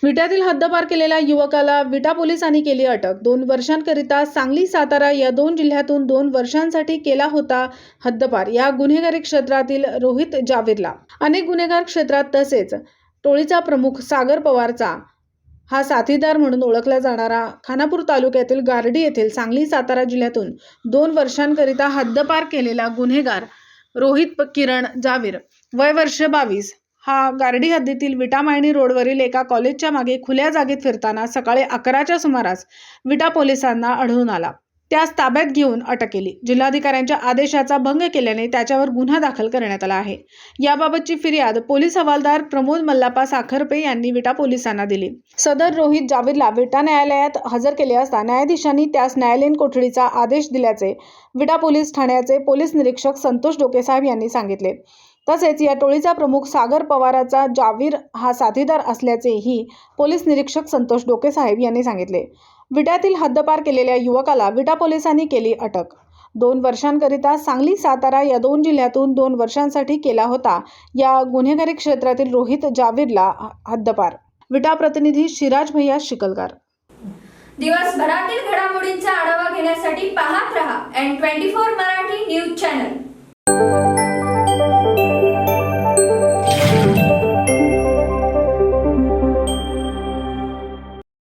विट्यातील हद्दपार केलेल्या युवकाला विटा पोलिसांनी केली अटक। 2 वर्षांकरिता सांगली सातारा या 2 जिल्ह्यातून 2 वर्षांसाठी केला होता हद्दपार। या गुन्हेगारी क्षेत्रातील रोहित जावीरला अनेक गुन्हेगार क्षेत्रात तसेच टोळीचा प्रमुख सागर पवारचा हा साथीदार म्हणून ओळखला जाणारा खानापूर तालुक्यातील गारडी येथील सांगली सातारा जिल्ह्यातून 2 वर्षांकरिता हद्दपार केलेला गुन्हेगार रोहित किरण जावीर वय वर्ष 22 हा गारडी हद्दीतील विटा मायणी रोडवरील एका कॉलेजच्या मागे खुल्या जागेत फिरताना सकाळी 11च्या सुमारास विटा पोलिसांना आढळून आला। त्यास ताब्यात घेऊन अटक केली। जिल्हाधिकाऱ्यांच्या आदेशाचा भंग केल्याने त्याच्यावर गुन्हा दाखल करण्यात आला आहे। याबाबतची फिर्याद पोलीस हवालदार प्रमोद मल्लापा साखरपे यांनी विटा पोलिसांना दिली। सदर रोहित जावीरला विटा न्यायालयात हजर केले असता न्यायाधीशांनी त्यास न्यायालयीन कोठडीचा आदेश दिल्याचे विटा पोलीस ठाण्याचे पोलीस निरीक्षक संतोष डोकेसाहेब यांनी सांगितले। तसेच या टोळीचा प्रमुख सागर पवाराचा जावीर हा साथीदार असल्याचेही पोलीस निरीक्षक संतोष डोकेसाहेब यांनी सांगितले। विट्यातील हद्दपार केलेल्या युवकाला विटा पोलिसांनी केली अटक। 2 वर्षांकरिता सांगली सातारा या 2 जिल्ह्यातून 2 वर्षांसाठी केला होता या गुन्हेगारी क्षेत्रातील रोहित जावीरला हद्दपार। विटा प्रतिनिधी शिराज भैया शिकलकर। दिवसभरातील घडामोडींचा आढावा घेण्यासाठी पाहत रहा N24 मराठी न्यूज चॅनल।